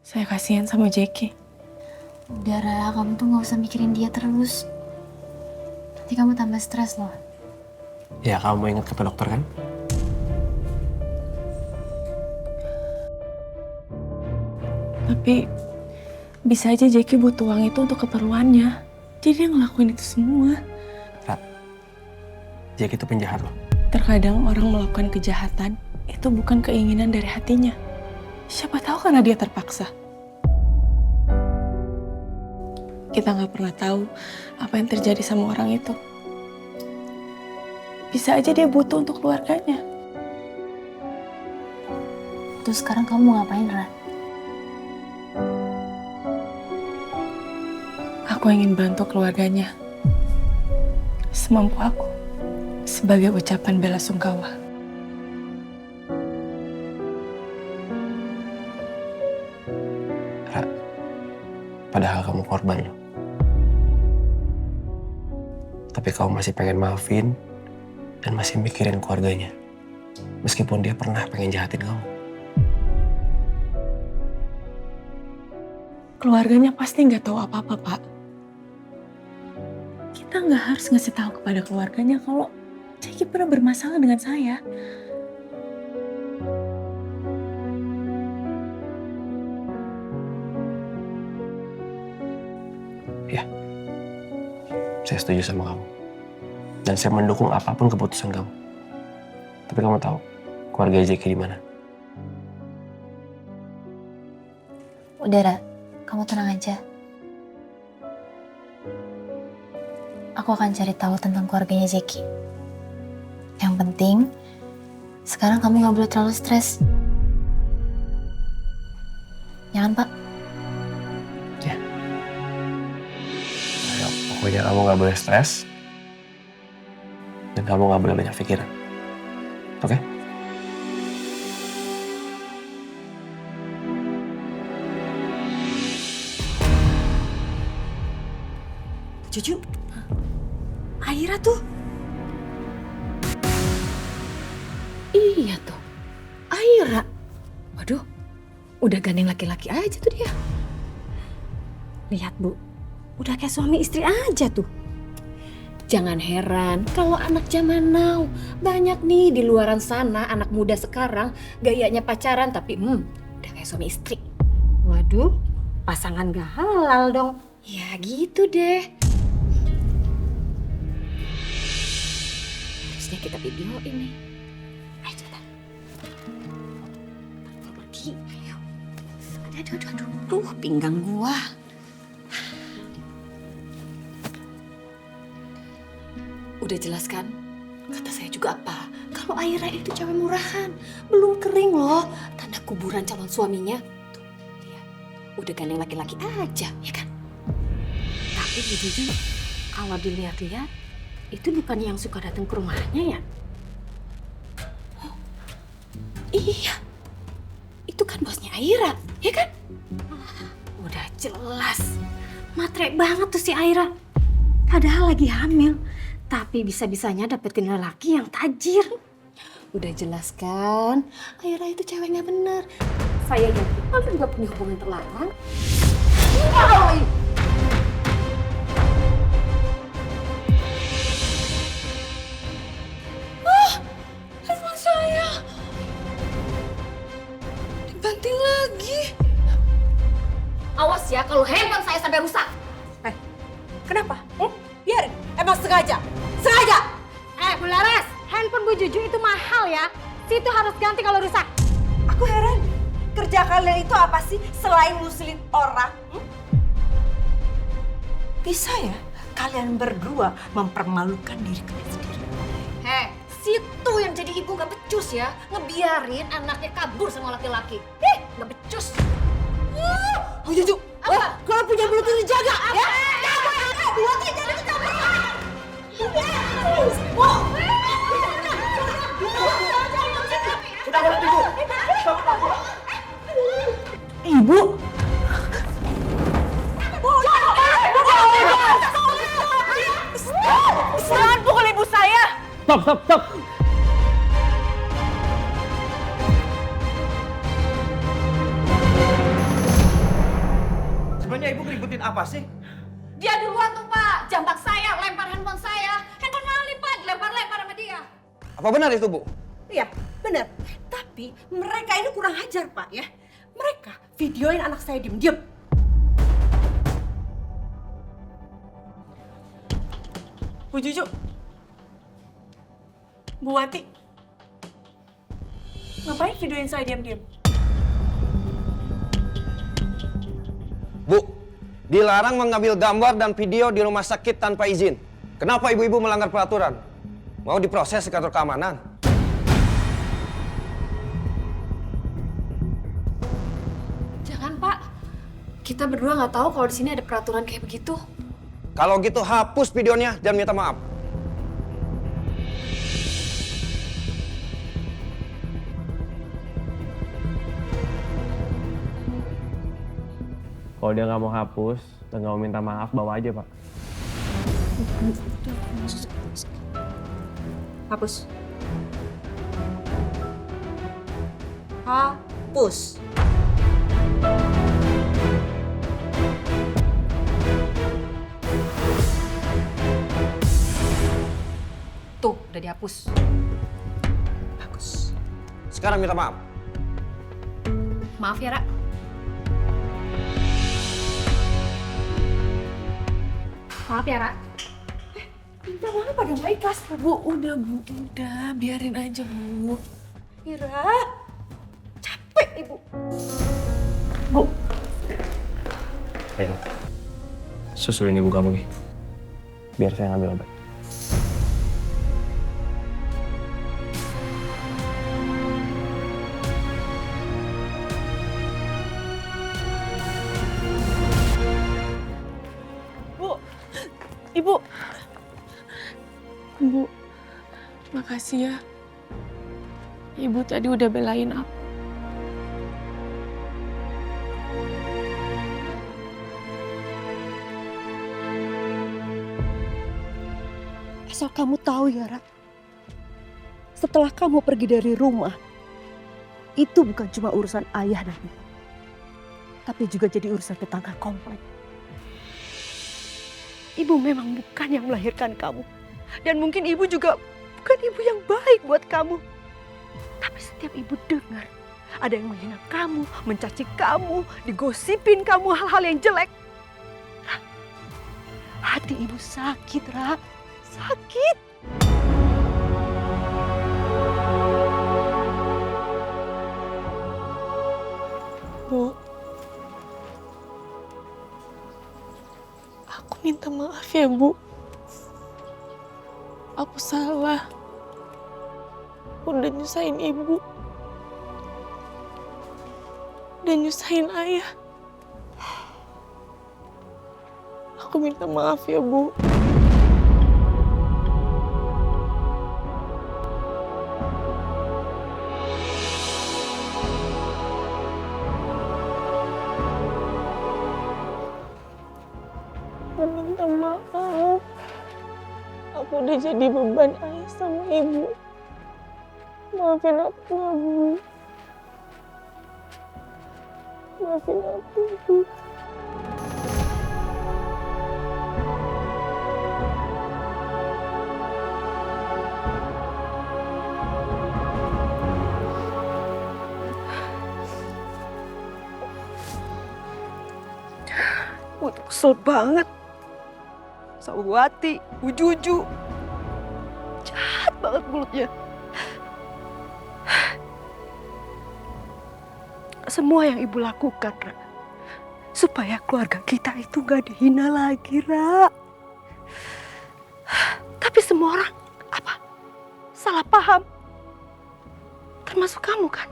Saya kasihan sama Jackie. Udah Ra, kamu tuh gak usah mikirin dia terus. Nanti kamu tambah stres loh. Ya, kamu ingat kata dokter kan? Tapi bisa aja Jackie butuh uang itu untuk keperluannya. Jadi dia ngelakuin itu semua. Ra, Jackie itu penjahat loh. Terkadang orang melakukan kejahatan itu bukan keinginan dari hatinya. Siapa tahu karena dia terpaksa. Kita nggak pernah tahu apa yang terjadi sama orang itu. Bisa aja dia butuh untuk keluarganya. Terus sekarang kamu mau ngapain, Ra? Aku ingin bantu keluarganya. Semampu aku. Sebagai ucapan bela sungkawa. Ra, padahal kamu korban loh. Tapi kamu masih pengen maafin dan masih mikirin keluarganya. Meskipun dia pernah pengen jahatin kamu. Keluarganya pasti nggak tahu apa-apa, Pak. Kita nggak harus ngasih tahu kepada keluarganya kalau Jackie pernah bermasalah dengan saya. Ya, saya setuju sama kamu. Dan saya mendukung apapun keputusan kamu. Tapi kamu tahu keluarga Jackie di mana? Udah Ra, kamu tenang aja. Aku akan cari tahu tentang keluarganya Jackie. Yang penting, sekarang kamu gak boleh terlalu stres. Ya kan, Pak? Ya. Ayo, pokoknya kamu gak boleh stres. Dan kamu gak boleh banyak pikiran. Oke? Cucu, Aira tuh. Iya tuh, Aira. Waduh, udah gandeng laki-laki aja tuh dia. Lihat Bu, udah kayak suami istri aja tuh. Jangan heran kalau anak zaman now. Banyak nih di luaran sana anak muda sekarang gayanya pacaran tapi udah kayak suami istri. Waduh, pasangan gak halal dong. Ya gitu deh. Harusnya kita video ini. Ayo cepetan. Pergi, ayo. Aduh, pinggang gua. Udah jelas kan? Kata saya juga apa? Kalau Aira itu cewek murahan. Belum kering loh. Tanda kuburan calon suaminya. Tuh, lihat. Udah gandeng laki-laki aja, ya kan? Tapi jujur, kalau dilihat-lihat, itu bukan yang suka datang ke rumahnya ya? Oh, iya. Itu kan bosnya Aira, ya kan? Udah jelas. Matre banget tuh si Aira. Padahal lagi hamil. Tapi bisa-bisanya dapetin lelaki yang tajir. Udah jelas kan? Aira itu cewek gak bener. Saya yakin kalian gak punya hubungan terlarang. Handphone saya dibanting lagi. Awas ya kalau handphone saya sampai rusak. Kenapa? Biarin, emang sengaja? Sengaja! Bu Laras, handphone Bu Juju itu mahal ya. Situ harus ganti kalau rusak. Aku heran, kerja kalian itu apa sih selain ngusilin orang? Bisa ya kalian berdua mempermalukan diri kalian sendiri? Situ yang jadi ibu gak becus ya. Ngebiarin anaknya kabur sama laki-laki. Gak becus. Oh Juju, Apa? kalau punya mulut itu dijaga ya? Mulutnya jangan kecampur. Sudah boleh tunggu. Ibu, Jangan pukul ibu saya! Stop. ngikutin apa sih? Dia duluan tuh Pak, jambak saya, lempar handphone saya. Handphone malah lipat, dilempar-lempar sama dia. Apa benar itu, Bu? Iya, benar. Tapi mereka ini kurang ajar, Pak ya. Mereka videoin anak saya diem-diem. Bu Juju. Bu Wati. Ngapain videoin saya diam-diam? Bu, dilarang mengambil gambar dan video di rumah sakit tanpa izin. Kenapa ibu-ibu melanggar peraturan? Mau diproses ke kantor keamanan? Jangan Pak, kita berdua nggak tahu kalau di sini ada peraturan kayak begitu. Kalau gitu hapus videonya dan minta maaf. Kalau dia nggak mau hapus dan nggak mau minta maaf, bawa aja, Pak. Hapus. Hapus. Tuh, udah dihapus. Bagus. Sekarang minta maaf. Maaf ya, Ra. Maaf ya, Ra. Minta maaf pada nggak ikhlas. Bu, udah Bu, udah. Biarin aja Bu. Ira, capek ibu. Bu, Ayo. Susulin ibu kamu, Gi. Biar saya ngambil obat. Bu, Ibu. Bu, makasih ya. Ibu tadi udah belain aku. Asal kamu tahu ya, Ra. Setelah kamu pergi dari rumah, itu bukan cuma urusan ayah dan ibu, tapi juga jadi urusan tetangga komplek. Ibu memang bukan yang melahirkan kamu. Dan mungkin ibu juga bukan ibu yang baik buat kamu. Tapi setiap ibu dengar ada yang menghina kamu, mencaci kamu, digosipin kamu hal-hal yang jelek. Ra, hati ibu sakit, Ra. Sakit. Bu, aku minta maaf ya Bu. Aku salah. Udah nyusahin ibu. Udah nyusahin ayah. Aku minta maaf ya Bu. Aku minta maaf. Aku udah jadi beban ayah sama ibu. Maafin aku ya, Bu. Maafin aku, Bu. Gue tuh kesel banget sama Bu Wati, Bu Juju. Jahat banget mulutnya. Semua yang ibu lakukan, Ra, supaya keluarga kita itu gak dihina lagi, Ra. Tapi semua orang, salah paham. Termasuk kamu kan?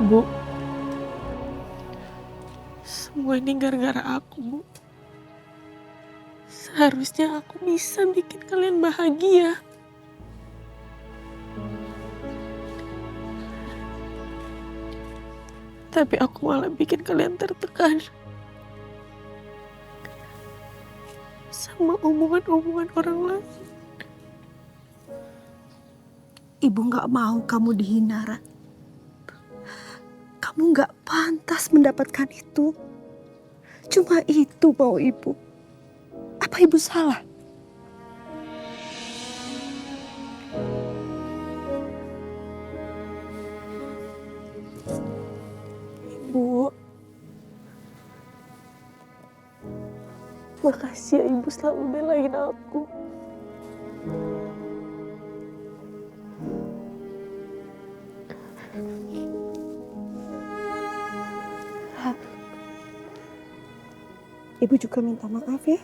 Bu, semua ini gara-gara aku, Bu. Seharusnya aku bisa bikin kalian bahagia. Tapi aku malah bikin kalian tertekan. Sama sama omongan-omongan orang lain. Ibu gak mau kamu dihina, Ra. Kamu gak pantas mendapatkan itu. Cuma itu mau ibu. Apa ibu salah? Bu, makasih ya ibu selalu belain aku. Ra, ibu juga minta maaf ya.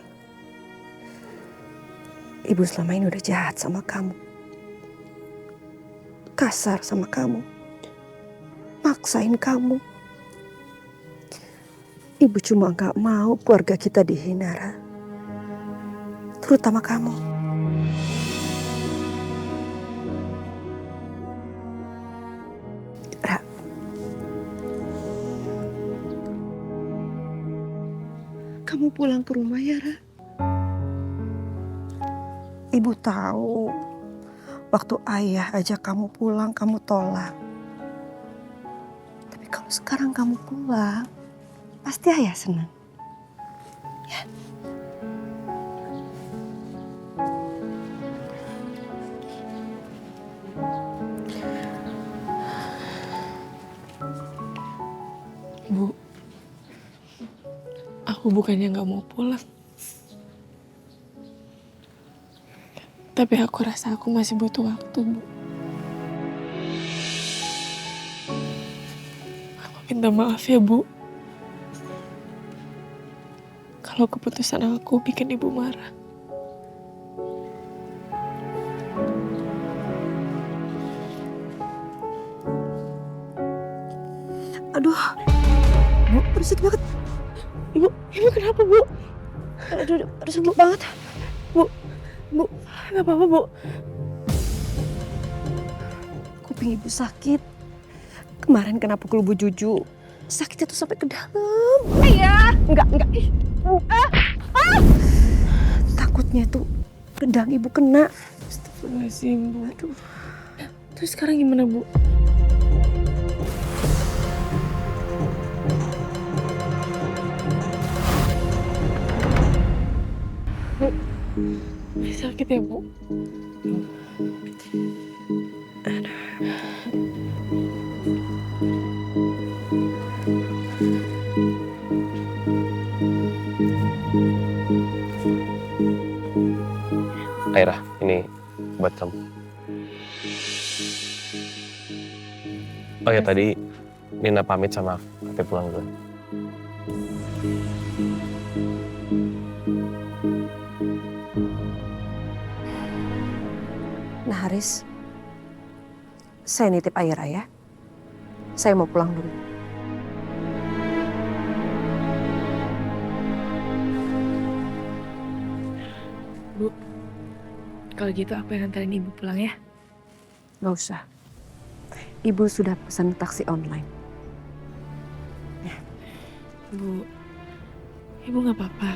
Ibu selama ini udah jahat sama kamu. Kasar sama kamu. Maksain kamu. Ibu cuma gak mau keluarga kita dihina, Ra. Terutama kamu. Ra. Kamu pulang ke rumah ya, Ra? Ibu tahu waktu ayah ajak kamu pulang kamu tolak. Tapi kalau sekarang kamu pulang, pasti ayah senang. Ya. Bu, aku bukannya nggak mau pulang. Tapi aku rasa aku masih butuh waktu, Bu. Aku minta maaf ya, Bu. Kalau keputusan aku bikin ibu marah. Aduh, Bu, berisik banget. Ibu kenapa, Bu? Aduh, berisik banget. Bu, nggak apa-apa, Bu. Kuping ibu sakit. Kemarin kena pukul Bu Juju. Sakitnya tuh sampai ke dalam. Iya. Enggak. Takutnya tuh gedang ibu kena. Astagfirullahaladzim, Bu. Aduh. Terus sekarang gimana, Bu? Sakit ya, Bu? Aira, ini buat kamu. Oh ya, tadi Nina pamit sama aku, tapi pulang dulu. Nah, Haris, saya nitip Aira ya. Saya mau pulang dulu. Bu, kalau gitu aku yang antarin ibu pulang ya. Nggak usah. Ibu sudah pesan taksi online. Bu, ibu nggak apa-apa.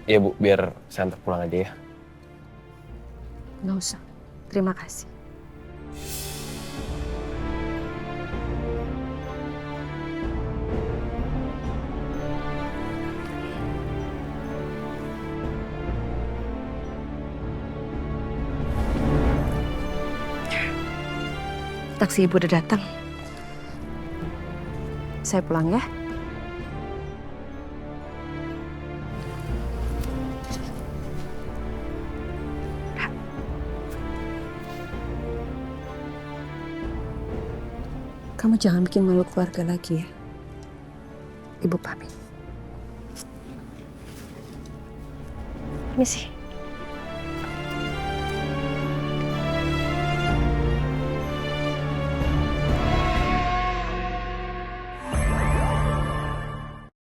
Iya, Bu, biar saya antar pulang aja ya. Nggak usah. Terima kasih. Taksi ibu udah datang. Saya pulang ya. Kamu jangan bikin malu keluarga lagi ya. Ibu pamit. Misi.